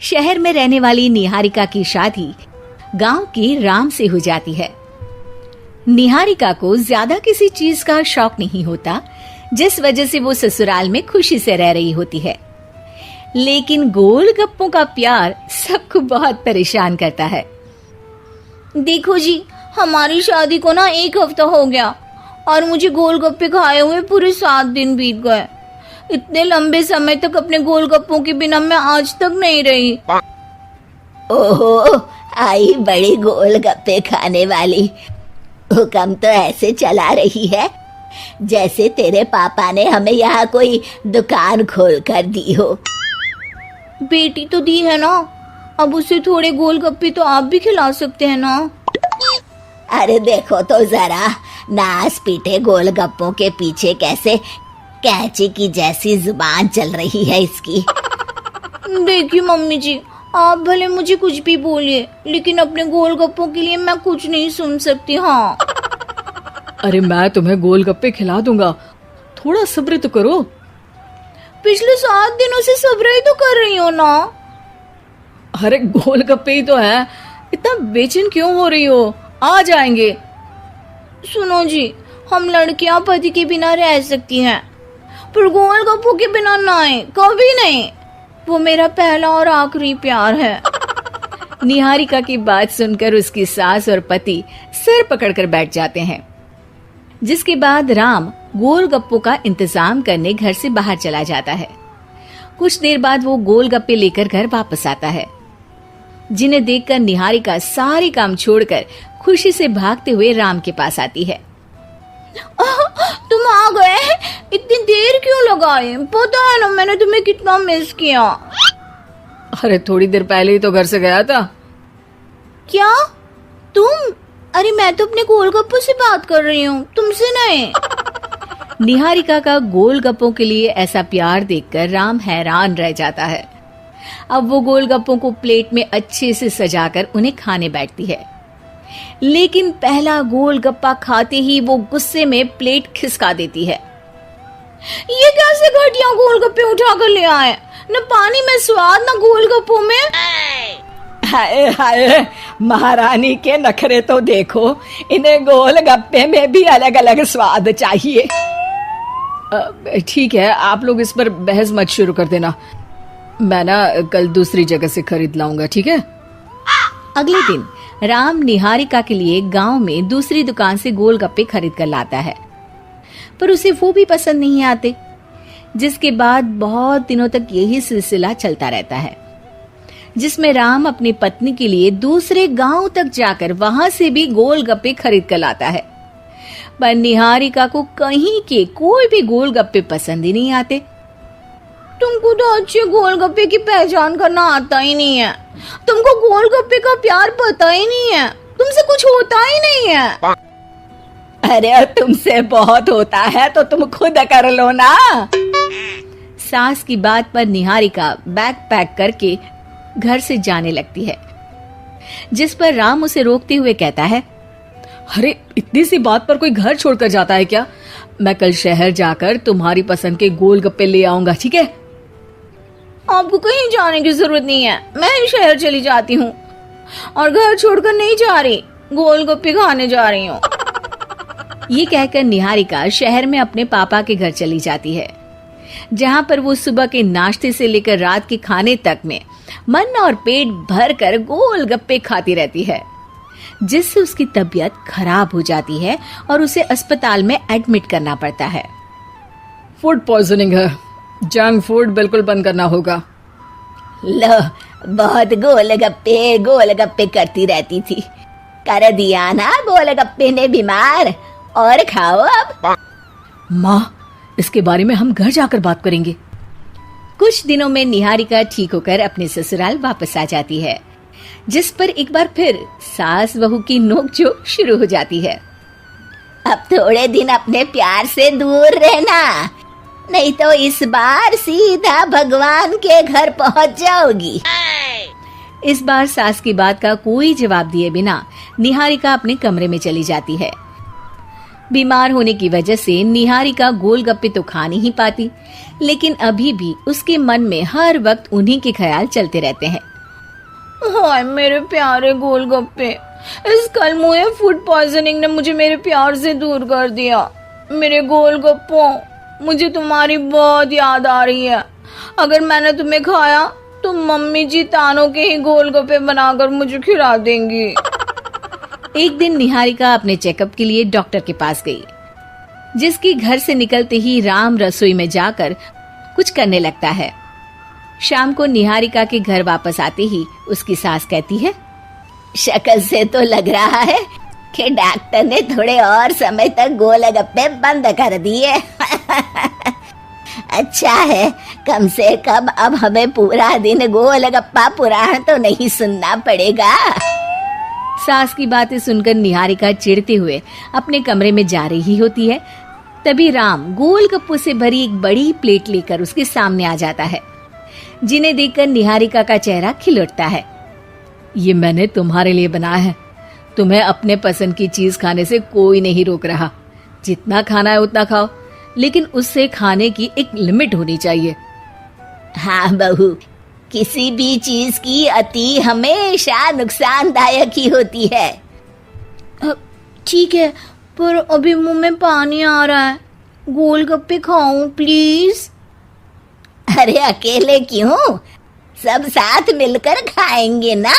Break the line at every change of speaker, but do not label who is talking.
शहर में रहने वाली निहारिका की शादी गांव के राम से हो जाती है। निहारिका को ज्यादा किसी चीज का शौक नहीं होता, जिस वजह से वो ससुराल में खुशी से रह रही होती है। लेकिन गोलगप्पों का प्यार सबको बहुत परेशान करता है।
देखो जी, हमारी शादी को ना 1 हफ्ता हो गया और मुझे गोलगप्पे खाए हुए पूरे 7 दिन बीत गए। इतने लंबे समय तक अपने गोलगप्पों के बिना मैं आज तक नहीं रही।
ओहो, आई बड़ी गोलगप्पे खाने वाली। हुक्म तो ऐसे चला रही है जैसे तेरे पापा ने हमें यहाँ कोई दुकान खोल कर दी हो।
बेटी तो दी है ना, अब उसे थोड़े गोलगप्पे तो आप भी खिला सकते हैं ना।
अरे देखो तो जरा, नास पीटे गोलगप्पों के पीछे कैसे कैंची की जैसी जुबान चल रही है इसकी।
देखिए मम्मी जी, आप भले मुझे कुछ भी बोलिए, लेकिन अपने गोलगप्पों के लिए मैं कुछ नहीं सुन सकती। हाँ,
अरे मैं तुम्हें गोलगप्पे खिला दूंगा, थोड़ा सब्र तो करो।
पिछले 7 दिनों से सब्र ही तो कर रही हो ना।
अरे गोलगप्पे ही तो है, इतना बेचैन क्यों हो रही हो? आ जाएंगे।
सुनो जी, हम लड़कियां पति के बिना रह सकती हैं, पर गोलगप्पों के बिना नहीं, कभी नहीं। वो मेरा पहला और आखिरी प्यार है।
निहारिका की बात सुनकर उसकी सास और पति सिर पकड़कर बैठ जाते हैं। जिसके बाद राम गोलगप्पों का इंतजाम करने घर से बाहर चला जाता है। कुछ देर बाद वो गोलगप्पे लेकर घर वापस आता है, जिन्हें देखकर निहारिका सारे काम छोड़कर खुशी से भागते हुए राम के पास आती है।
तुम आ गए? इतनी देर क्यों लगाई? पता है ना मैंने तुम्हें कितना मिस किया।
अरे थोड़ी देर पहले ही तो घर से गया था।
क्या तुम? अरे मैं तो अपने गोलगप्पों से बात कर रही हूँ, तुमसे नहीं।
निहारिका का गोलगप्पों के लिए ऐसा प्यार देखकर राम हैरान रह जाता है। अब वो गोलगप्पों को प्लेट में अच्छे से सजाकर उन्हें खाने बैठती है, लेकिन पहला गोलगप्पा खाते ही वो गुस्से में प्लेट खिसका देती है।
ये कैसे घटिया गोलगप्पे उठा कर ले आए? न पानी में स्वाद, न गोलगप्पों में।
हाय हाय, महारानी के नखरे तो देखो, इन्हें गोलगप्पे में भी अलग अलग स्वाद चाहिए।
ठीक है, आप लोग इस पर बहस मत शुरू कर देना, मैं ना कल दूसरी जगह से खरीद लाऊंगा, ठीक है?
अगले दिन राम निहारिका के लिए गांव में दूसरी दुकान से गोलगप्पे खरीद कर लाता है, पर उसे वो भी पसंद नहीं आते। जिसके बाद बहुत दिनों तक यही सिलसिला चलता रहता है, जिसमें राम अपनी पत्नी के लिए दूसरे गांव तक जाकर वहां से भी गोलगप्पे खरीद कर लाता है, पर निहारिका को कहीं के कोई भी गोलगप्पे पसंद ही नहीं आते।
तुमको तो अच्छे गोलगप्पे की पहचान करना आता ही नहीं है। तुमको गोलगप्पे का प्यार पता ही नहीं है, तुमसे कुछ होता ही नहीं है।
अरे तुमसे बहुत होता है तो तुम खुद कर लो ना।
सास की बात पर निहारिका बैग पैक करके घर से जाने लगती है, जिस पर राम उसे रोकते हुए कहता है,
अरे इतनी सी बात पर कोई घर छोड़कर जाता है क्या? मैं कल शहर जाकर तुम्हारी पसंद के गोलगप्पे ले आऊंगा, ठीक है?
आपको कहीं जाने की जरूरत नहीं है, मैं ही शहर चली जाती हूँ और घर छोड़कर नहीं जा रही, गोलगप्पे खाने जा रही हूँ।
ये कहकर निहारिका शहर में अपने पापा के घर चली जाती है, जहाँ पर वो सुबह के नाश्ते से लेकर रात के खाने तक में मन और पेट भर कर गोलगप्पे खाती रहती है, जिससे उसकी तबीयत खराब हो जाती है और उसे अस्पताल में एडमिट करना पड़ता है।
फूड पॉइजनिंग है, जंक फूड बिल्कुल बंद करना होगा।
लो, बहुत गोलगप्पे गोलगप्पे करती रहती थी, कर दिया ना गोलगप्पे ने बीमार। और खाओ अब।
माँ, इसके बारे में हम घर जाकर बात करेंगे।
कुछ दिनों में निहारिका ठीक होकर अपने ससुराल वापस आ जाती है, जिस पर एक बार फिर सास बहू की नोकझोंक शुरू हो जाती है।
अब थोड़े दिन अपने प्यार से दूर रहना, नहीं तो इस बार सीधा भगवान के घर पहुंच जाओगी।
इस बार सास की बात का कोई जवाब दिए बिना निहारिका अपने कमरे में चली जाती है। बीमार होने की वजह से निहारिका गोलगप्पे तो खा नहीं पाती, लेकिन अभी भी उसके मन में हर वक्त उन्हीं के ख्याल चलते रहते हैं।
हाय मेरे प्यारे गोलगप्पे, इस कल मुझे फूड पॉइजनिंग ने मुझे मेरे प्यार से दूर कर दिया। मेरे गोलगप्पों, मुझे तुम्हारी बहुत याद आ रही है। अगर मैंने तुम्हें खाया तो मम्मी जी तानों के ही गोलगप्पे बनाकर मुझे खिला देंगी।
एक दिन निहारिका अपने चेकअप के लिए डॉक्टर के पास गई, जिसकी घर से निकलते ही राम रसोई में जाकर कुछ करने लगता है। शाम को निहारिका के घर वापस आते ही उसकी सास कहती है,
शक्ल से तो लग रहा है कि डॉक्टर ने थोड़े और समय तक गोलगप्पे बंद कर दिए। अच्छा है, कम से कम अब हमें पूरा दिन गोलगप्पा पुराण तो नहीं सुनना पड़ेगा।
सास की बातें सुनकर निहारिका चिढ़ते हुए अपने कमरे में जा रही होती है। तभी राम गोलगप्पों से भरी एक बड़ी प्लेट लेकर उसके सामने आ जाता है, जिन्हें देखकर निहारिका का चेहरा खिल उठता है।
ये मैंने तुम्हारे लिए बनाया है। तुम्हें अपने पसंद की चीज खाने से कोई नहीं रोक रहा। जितना खाना है उतना खाओ, लेकिन उससे खाने की एक लिमिट होनी चाहिए।
हाँ बहू, किसी भी चीज की अति हमेशा नुकसानदायक ही होती है।
ठीक है, पर अभी मुंह में पानी आ रहा है। गोलगप्पे खाऊं प्लीज?
अरे अकेले क्यों, सब साथ मिलकर खाएंगे ना।